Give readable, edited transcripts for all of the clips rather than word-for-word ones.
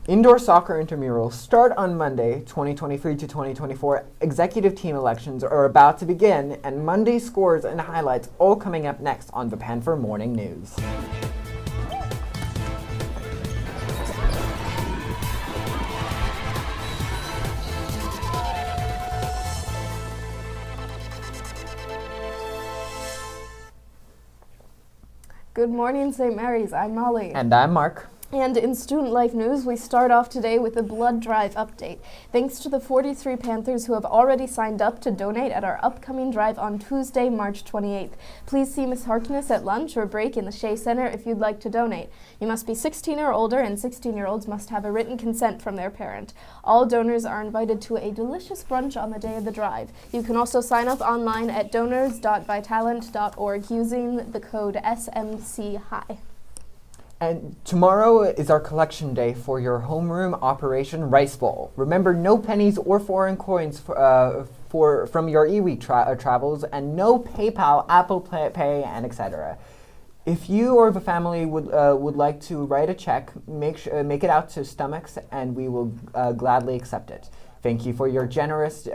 Indoor soccer intramurals start on Monday, 2023 to 2024. Executive team elections are about to begin, and Monday scores and highlights all coming up next on the Panther Morning News. Good morning, St. Mary's. I'm Molly. And I'm Mark. And in Student Life News, we start off today with a blood drive update. Thanks to the 43 Panthers who have already signed up to donate at our upcoming drive on Tuesday, March 28th. Please see Ms. Harkness at lunch or break in the Shea Center if you'd like to donate. You must be 16 or older, and 16-year-olds must have a written consent from their parent. All donors are invited to a delicious brunch on the day of the drive. You can also sign up online at donors.vitalent.org using the code SMCHI. And tomorrow is our collection day for your homeroom Operation Rice Bowl. Remember, no pennies or foreign coins from your e-week travels, and no PayPal, Apple Pay, and etc. If you or the family would like to write a check, make it out to Stomachs, and we will gladly accept it. Thank you for your generous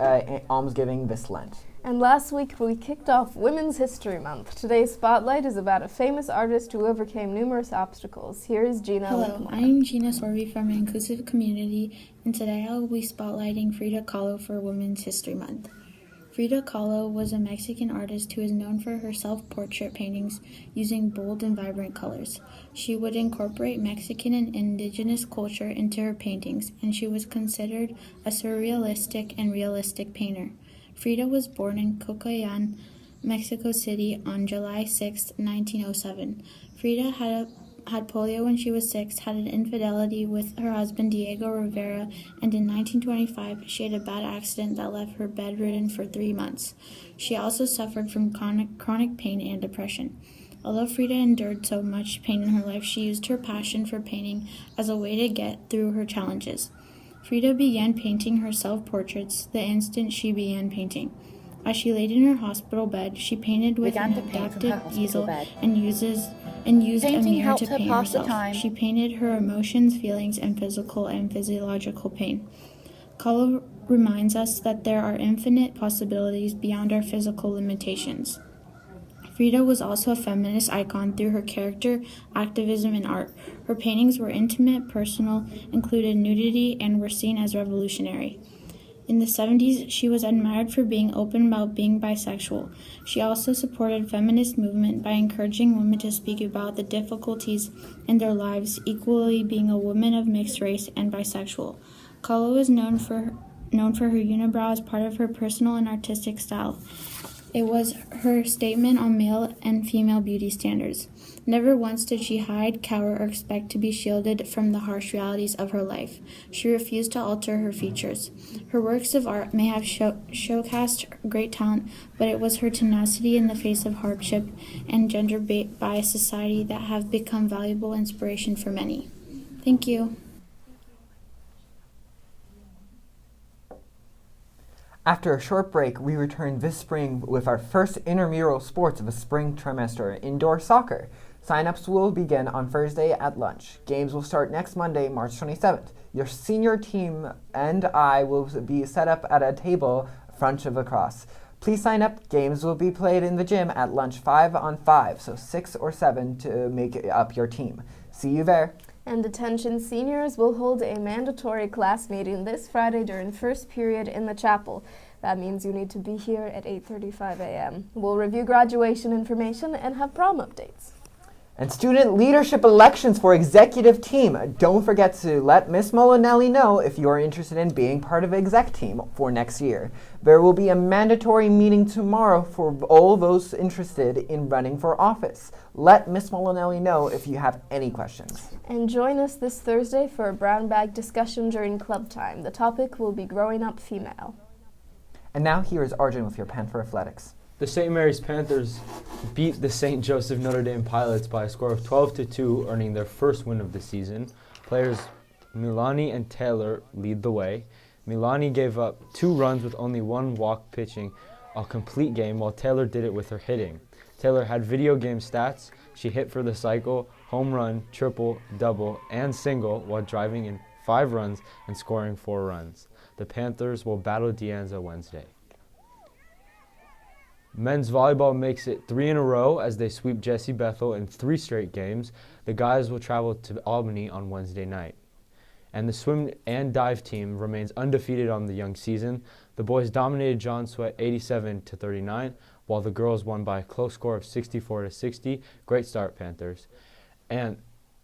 almsgiving this Lent. And last week, we kicked off Women's History Month. Today's spotlight is about a famous artist who overcame numerous obstacles. Here is Gina. Hello, I'm Gina Sorby from an inclusive community, and today I will be spotlighting Frida Kahlo for Women's History Month. Frida Kahlo was a Mexican artist who is known for her self-portrait paintings using bold and vibrant colors. She would incorporate Mexican and indigenous culture into her paintings, and she was considered a surrealistic and realistic painter. Frida was born in Coyoacán, Mexico City on July 6, 1907. Frida had polio when she was 6, had an infidelity with her husband Diego Rivera, and in 1925 she had a bad accident that left her bedridden for 3 months. She also suffered from chronic pain and depression. Although Frida endured so much pain in her life, she used her passion for painting as a way to get through her challenges. Frida began painting her self-portraits the instant she began painting. As she laid in her hospital bed, she painted with an adapted easel and used a mirror to paint herself. She painted her emotions, feelings, and physical and physiological pain. Kahlo reminds us that there are infinite possibilities beyond our physical limitations. Frida was also a feminist icon through her character, activism, and art. Her paintings were intimate, personal, included nudity, and were seen as revolutionary. In the 70s, she was admired for being open about being bisexual. She also supported feminist movement by encouraging women to speak about the difficulties in their lives, equally being a woman of mixed race and bisexual. Kahlo is known for her unibrow as part of her personal and artistic style. It was her statement on male and female beauty standards. Never once did she hide, cower, or expect to be shielded from the harsh realities of her life. She refused to alter her features. Her works of art may have showcased great talent, but it was her tenacity in the face of hardship and gender-biased society that have become valuable inspiration for many. Thank you. After a short break, we return this spring with our first intramural sports of the spring trimester, indoor soccer. Sign-ups will begin on Thursday at lunch. Games will start next Monday, March 27th. Your senior team and I will be set up at a table front of the cross. Please sign up. Games will be played in the gym at lunch 5-on-5, so 6 or 7 to make up your team. See you there. And attention seniors will hold a mandatory class meeting this Friday during first period in the chapel. That means you need to be here at 8:35 a.m. We'll review graduation information and have prom updates. And student leadership elections for executive team. Don't forget to let Miss Molinelli know if you are interested in being part of the exec team for next year. There will be a mandatory meeting tomorrow for all those interested in running for office. Let Miss Molinelli know if you have any questions. And join us this Thursday for a brown bag discussion during club time. The topic will be growing up female. And now here is Arjun with your Panther Athletics. The St. Mary's Panthers beat the St. Joseph Notre Dame Pilots by a score of 12-2, earning their first win of the season. Players Milani and Taylor lead the way. Milani gave up 2 runs with only 1 walk, pitching a complete game, while Taylor did it with her hitting. Taylor had video game stats. She hit for the cycle, home run, triple, double, and single while driving in 5 runs and scoring 4 runs. The Panthers will battle De Anza Wednesday. Men's volleyball makes it 3 in a row as they sweep Jesse Bethel in 3 straight games. The guys will travel to Albany on Wednesday night. And the swim and dive team remains undefeated on the young season. The boys dominated John Sweat 87-39, while the girls won by a close score of 64-60. Great start, Panthers. And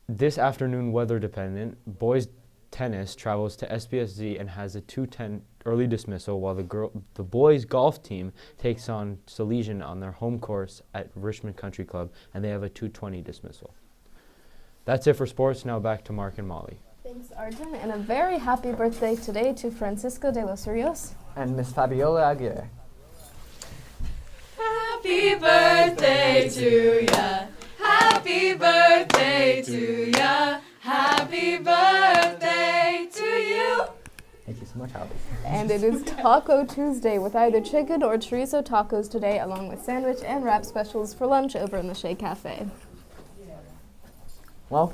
this afternoon, weather dependent, boys tennis travels to SPSZ and has a 2:10 early dismissal, while the boys golf team takes on Salesian on their home course at Richmond Country Club, and they have a 2:20 dismissal. That's it for sports. Now back to Mark and Molly. Thanks, Arjun, and a very happy birthday today to Francisco de los Rios. And Miss Fabiola Aguirre. Happy birthday to ya. Happy birthday to ya. Happy birthday to you. Thank you so much, Albie. And it is Taco Tuesday with either chicken or chorizo tacos today, along with sandwich and wrap specials for lunch over in the Shea Cafe. Well,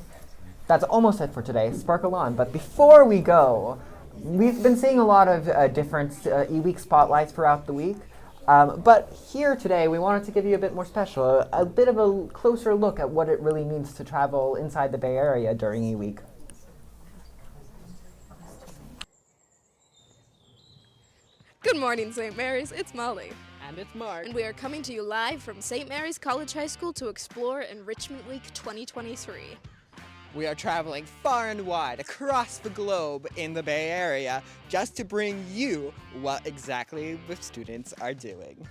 that's almost it for today. Sparkle on. But before we go, we've been seeing a lot of different e-week spotlights throughout the week. But here today, we wanted to give you a bit more special, a bit of a closer look at what it really means to travel inside the Bay Area during e-week. Good morning, St. Mary's. It's Molly. And it's Mark. And we are coming to you live from St. Mary's College High School to explore Enrichment Week 2023. We are traveling far and wide across the globe in the Bay Area just to bring you what exactly the students are doing.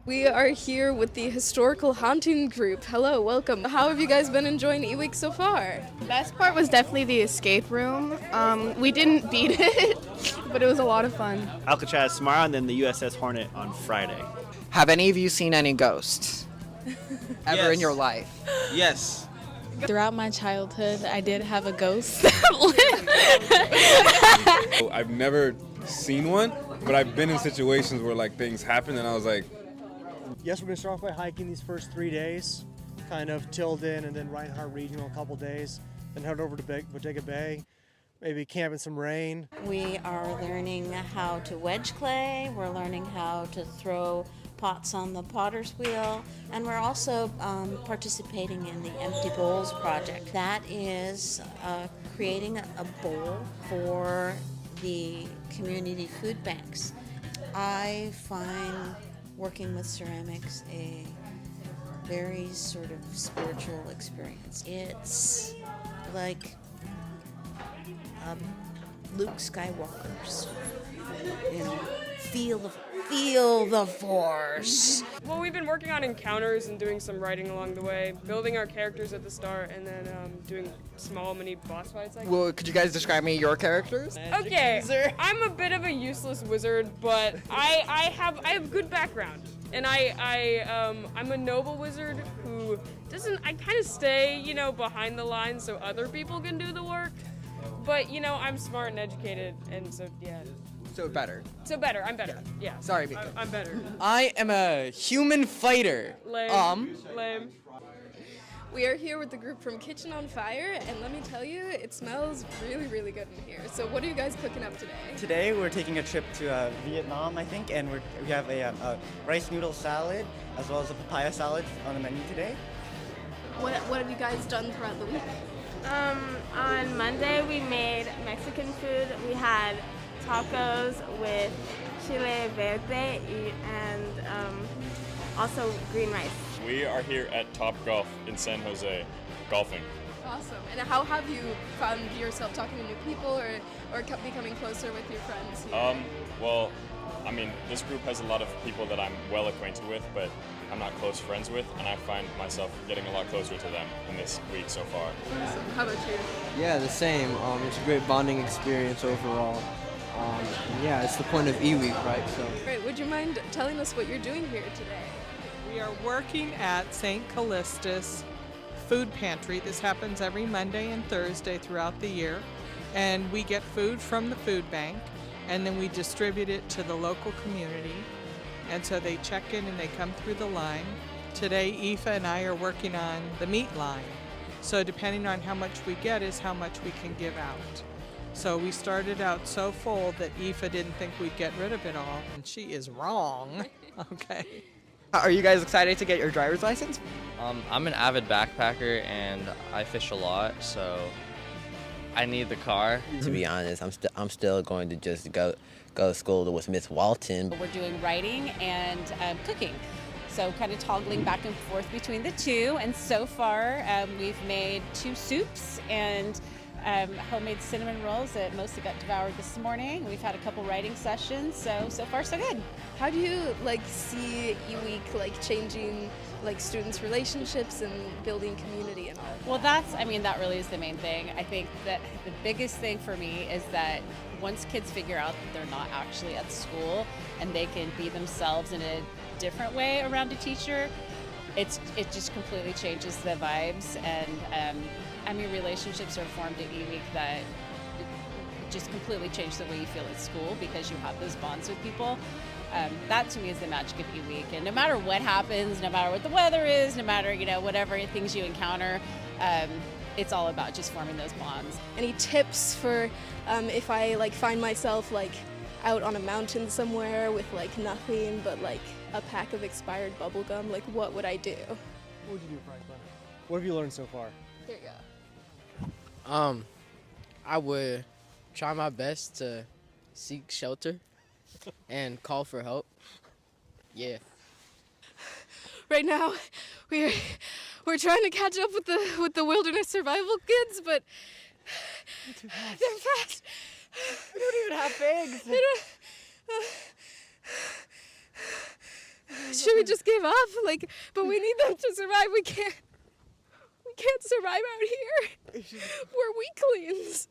We are here with the Historical Haunting Group. Hello, welcome. How have you guys been enjoying e-week so far? The best part was definitely the escape room. We didn't beat it, but it was a lot of fun. Alcatraz tomorrow and then the USS Hornet on Friday. Have any of you seen any ghosts ever in your life? Yes. Throughout my childhood, I did have a ghost. I've never seen one, but I've been in situations where like things happen and I was like, yes, we're going to start off by hiking these first 3 days, kind of Tilden and then Reinhardt Regional a couple days, then head over to Bodega Bay, maybe camp in some rain. We are learning how to wedge clay, we're learning how to throw pots on the potter's wheel, and we're also participating in the Empty Bowls project. That is creating a bowl for the community food banks. I find working with ceramics a very sort of spiritual experience. It's like Luke Skywalker's, feel the Force. Well, we've been working on encounters and doing some writing along the way, building our characters at the start, and then doing small mini boss fights. Well, could you guys describe me your characters? Okay, I'm a bit of a useless wizard, but I have good background, and I'm a noble wizard who I kind of stay, behind the lines so other people can do the work, but I'm smart and educated, and so yeah. So better. I'm better. Yeah. Sorry, Mika. I'm better. I am a human fighter. Lame. We are here with the group from Kitchen on Fire, and let me tell you, it smells really, really good in here. So what are you guys cooking up today? Today we're taking a trip to Vietnam, I think, and we have a rice noodle salad as well as a papaya salad on the menu today. What have you guys done throughout the week? On Monday we made Mexican food. We had tacos with chile verde and also green rice. We are here at Top Golf in San Jose, golfing. Awesome. And how have you found yourself talking to new people or becoming closer with your friends here? Well, I mean, this group has a lot of people that I'm well acquainted with, but I'm not close friends with, and I find myself getting a lot closer to them in this week so far. Awesome. How about you? Yeah, the same. It's a great bonding experience overall. Yeah, it's the point of E-Week, right? So. Great. Would you mind telling us what you're doing here today? We are working at St. Callistus Food Pantry. This happens every Monday and Thursday throughout the year. And we get food from the food bank, and then we distribute it to the local community. And so they check in and they come through the line. Today, Aoife and I are working on the meat line. So depending on how much we get is how much we can give out. So we started out so full that Aoife didn't think we'd get rid of it all, and she is wrong. Okay. Are you guys excited to get your driver's license? I'm an avid backpacker and I fish a lot, so I need the car. To be honest, I'm still going to just go to school with Miss Walton. We're doing writing and cooking, so kind of toggling back and forth between the two. And so far, we've made 2 soups and homemade cinnamon rolls that mostly got devoured this morning. We've had a couple writing sessions, so far so good. How do you see E-Week changing students' relationships and building community and all? Well, that really is the main thing. I think that the biggest thing for me is that once kids figure out that they're not actually at school and they can be themselves in a different way around a teacher, it just completely changes the vibes. And relationships are formed at E-Week that just completely change the way you feel at school because you have those bonds with people. That to me is the magic of E-Week. And no matter what happens, no matter what the weather is, no matter whatever things you encounter, it's all about just forming those bonds. Any tips for if I find myself out on a mountain somewhere with nothing but a pack of expired bubble gum? What would I do? What would you do, Franklin? What have you learned so far? Here you go. I would try my best to seek shelter and call for help. Yeah. Right now, we're trying to catch up with the wilderness survival kids, but they're fast. We don't even have pigs. They don't, should we just give up? But we need them to survive. We can't survive out here. We're weaklings.